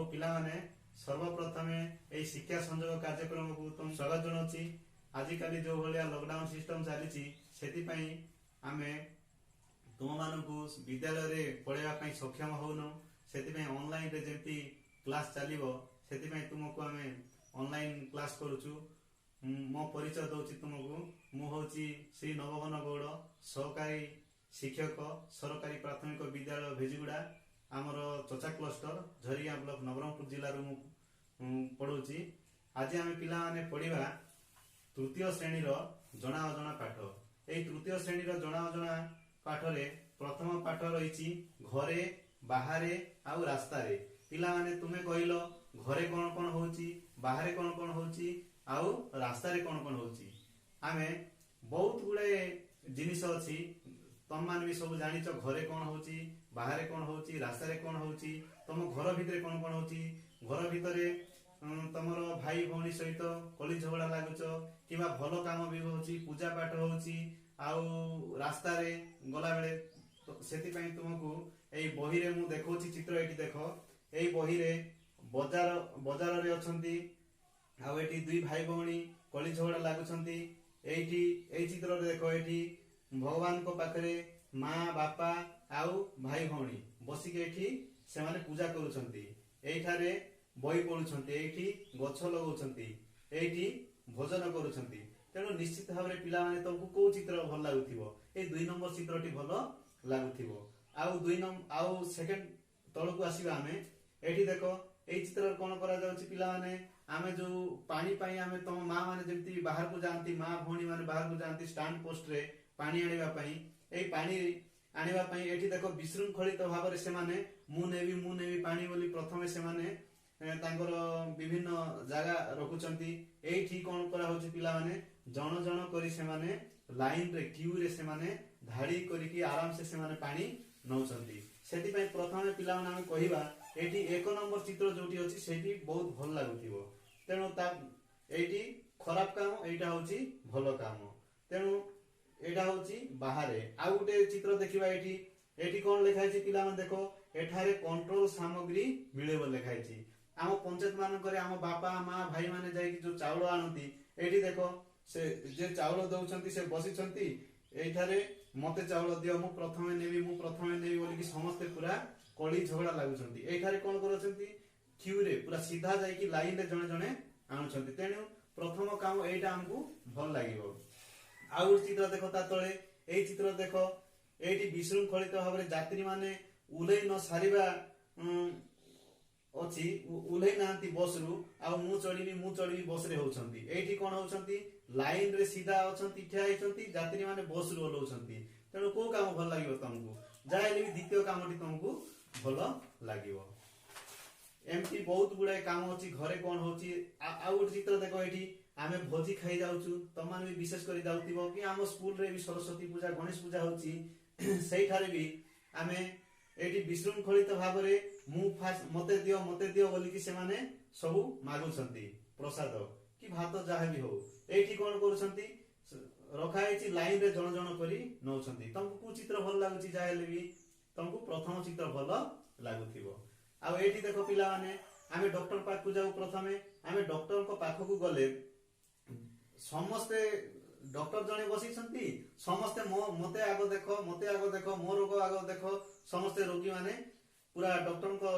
ହଉ ପିଲାମାନେ सर्वप्रथमे एई शिक्षा संयोग कार्यक्रम को तुम स्वागत जनाऊँगी। आजिकल जो भाया लॉकडाउन सिस्टम चली आमे तुम मानू विद्यालय रे पढ़ाई सक्षम होनु से ऑनलाइन रे जमी क्लास चलो से तुमको आम ऑनलाइन क्लास करुचु। मो परिचय दौची तुमको मु होची श्री नवघन गौड़ सहकारी शिक्षक सरकारी प्राथमिक विद्यालय भेजिगुड़ा आमर चचा क्लस्टर झरिया ब्लॉक नवरंगपुर जिले में पढ़ुची। आज आम पिला माने पढ़ा तृतीय श्रेणी जना अजना पाठ। यही तृतीय श्रेणी जना अजना पाठ रे प्रथम पाठ रही घरे बाहरे आउ रास्ता रे। पिला माने तुमे कहलो घरे कौन कौन होची बाहरे कौन कौन होची आउ रास्ता रे कौन कौन होची। आमे बहुत गुड़े जिनिस अच्छी तुम मान भी सब जानिच घरे कौन होची बाहरे कौन होची रास्ता रे कौन होची तुम घर भितर कौन कौन होची। घर भितर तमर भाई भौणी सहित कली झगड़ा लागुच कि भल काम भी होची पूजा पाठ होची आउ रास्ता रे गला बेले सेति पई तुमको एई बही रे मु देखौची चित्र एटी देखो। एई बही रे बाजार रे अछंती आउ एटी दुई भाई भौणी कली झगड़ा लागुछंती। एटी एई चित्र रे देखो एटी भगवान को पाखरे माँ बापा आउ भाई भौणी बसिके एठी से माने पूजा करूछंती। एठारे बही पढुछंती एठी गछ लगाउछंती एठी भोजन करूछंती। तेणु निश्चित भाव में पिला माने तुमको को चित्र भल लागुथिबो ए 2 नंबर चित्रटी भल लागुथिबो। आउ 2 नंबर आउ सेकंड तळकु आसीबा आमे एठी देखो ए चित्र कोन करा जाउची पिला माने आमे जो पानी पाई आमे तम मां माने जेमती बाहर को जानती मां भौणी माने बाहर को जानती स्टैंड पोस्ट रे पानी आनिबा पई ए पानी आनिबा पई एठी देखो विशृंखलित भाव रे से माने मु नेबी पानी बोली प्रथमे से माने तांकर विभिन्न जागा रखुचंती। एठी कोन करा होची पिला माने जण जण करी से माने लाइन रे क्यू रे से माने धाड़ी करी की आराम से माने पानी नौचंती। सेति पई प्रथमे पिला माने हम कहिबा एठी 1 नंबर चित्र जोटी अछि सेठी बहुत भल लागुथिबो। तेनु ता एठी खराब काम एटा होची भलो काम। तेनु एटा होची बाहरे। आ गुटे चित्र देखिबा एठी एठी कोन लिखाइछि पिला माने देखो एठारे कंट्रोल सामग्री मिलेबो लिखाइछि। आम पंचायत मानकरे आम बापा माँ भाई माने जाई जो चाउल आनती एठी देखो से जे चाउल दउछंती से बसिछंती एठारे मते चाउल दियो मु प्रथमे नेबी बोली कि समस्त पूरा कली झगड़ा लागुछंती। एठारे कोन करछंती क्यू रे पूरा सीधा जाई कि लाइन रे जणे जणे आनुछंती। तेनु प्रथम काम एटा हमकु भल लागिवो। आउ चित्र देखो ता तळे एई चित्र देखो एठी विशृंखलित भाव रे यात्री माने उलै न सारिबा अछि उलै नांती बस रु आ मु चढ़ी बस रे होछंती। एठी कोन होछंती लाइन रे सीधा अछंती ठिया हिचंती यात्री माने बस रु ओलौछंती। तेनु को काम भल लागिवो तुमको जायले भी द्वितीय कामटी तुमको भल लागिवो। एमटी बहुत गुडा काम अछि घरे कोन होची। आ गुट चित्र देखो एठी आमे भोजी खाई जाउछु तुम माने भी विशेष करी जाउतिबो कि आम स्कूल रे भी सरस्वती पूजा गणेश पूजा होची सेही थारे भी आमे एठी विशृंखलित भाव रे मु फास्ट मते दियो बोली कि से माने सबु मागुछंती प्रसाद कि भात जाहा भी हो। एठी कोन करूछंती रखा हेची लाइन रे जण जण करी नौछंती। तुमको को चित्र भल लागुची जाहेले भी तुमको प्रथम चित्र भल लागुथिबो। आ एठी देखो पिला माने आमे डॉक्टर पाख को जाऊ प्रथमे आमे डॉक्टर को पाख को गले समस्त डॉक्टर जने बसिछंती समस्त मते आगो देखो मो रोग आगो देखो समस्त रोगी माने पूरा डॉक्टर को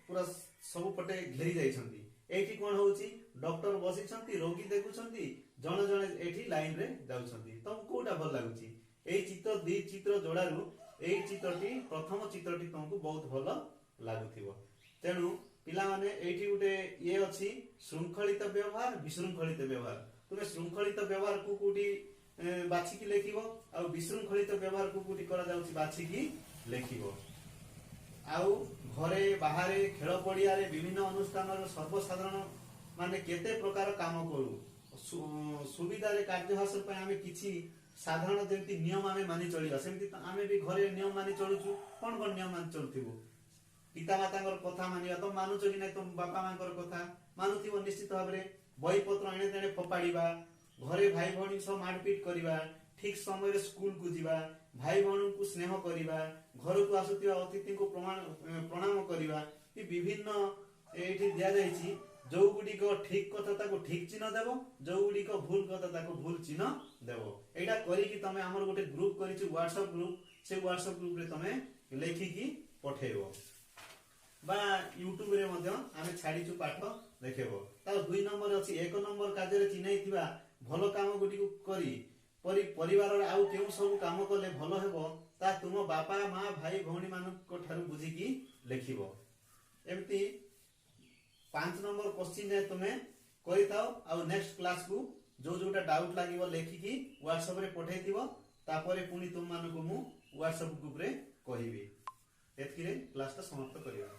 पूरा सब पटे घेरी जाइछंती। एठी कोन होउची डॉक्टर बसिछंती रोगी देखुछंती जण जण एठी लाइन रे जाउछंती। तुमको कोटा भल लागुची एई चित्र दी चित्र जोड़ारू एई चित्रटी प्रथम चित्रटी तुमको बहुत भल लागुथिबो। तेनु पिला माने एठी उटे ये अछि शृंखलित व्यवहार विशृंखलित व्यवहार। तुमे शृंखलित व्यवहार को कोटी बाछि की लेखिबो आ विशृंखलित व्यवहार को कोटी करा जाउची बाछि की लेखिबो। आउ घरे बाहरे खेल पड़िया रे विभिन्न अनुष्ठान सर्वसाधारण माने केते प्रकार काम करू सुविधा रे कार्य हासिल पय आमे किछि साधारण जेंति नियम आमे मानि चलिबा सेंति आमे भी घरे नियम मानि चलुछु। कोन कोन नियम मानि चलथिबो पिता मातांकर कथा मानिबा तो मानुछ कि नै तुम बापा मांकर कथा मानुथिबो निश्चित भाव रे बही पत्र एणे तेणे फोपाड़ीबा घरे भाई भौणी सब मारपीट करिबा ठीक समय रे स्कूल को जीवा भाई भौणी को स्नेह करिबा घर को आसुथिबा अतिथि को प्रणाम करिबा विभिन्न ଏଇଠି ଦିଆଯାଇଛି ଯୋଉ ଗୁଡ଼ିକ ଠିକ କଥା ତାକୁ ଠିକ ଚିହ୍ନ ଦେବ, ଯୋଉ ଗୁଡ଼ିକ ଭୁଲ କଥା ତାକୁ ଭୁଲ ଚିହ୍ନ ଦେବ। ଏଇଟା କରିକି ତମେ ଆମର ଗୋଟେ ଗ୍ରୁପ କରିଛୁ WhatsApp ଗ୍ରୁପ, ସେ WhatsApp ଗ୍ରୁପରେ ତମେ ଲେଖିକି ପଠେଇବ ବା ୟୁଟ୍ୟୁବ ରେ ମଧ୍ୟ ଆମେ ଛାଡ଼ିଛୁ ପାଠ ଦେଖେଇବ। ତାର 2 ନମ୍ବର ଅଛି 1 ନମ୍ବର କାର୍ଯ୍ୟରେ ଚିହ୍ନେଇଥିବା ଭଲ କାମ ଗୁଡ଼ିକୁ କରି ପରିବାରର ଆଉ କେଉଁ ସବୁ କାମ କଲେ ଭଲ ହେବ ତା ତୁମ ବାପା ମା ଭାଇ ଭଉଣୀ ମାନଙ୍କ ଠାରୁ ବୁଝିକି ଲେଖିବ। ଏମିତି 5 ନମ୍ବର କ୍ୱେଶ୍ଚିନ୍ ରେ ତୁମେ କରିଥାଅ ଆଉ ନେକ୍ସଟ କ୍ଲାସ କୁ ଯୋଉଟା ଡାଉଟ ଲାଗିବ ଲେଖିକି WhatsApp ରେ ପଠେଇଥିବ, ତାପରେ ପୁଣି ତୁମ ମାନଙ୍କୁ ମୁଁ WhatsApp ଗ୍ରୁପ ରେ କହିବି। ଏତିକିରେ କ୍ଲାସଟା ସମାପ୍ତ କରିବା।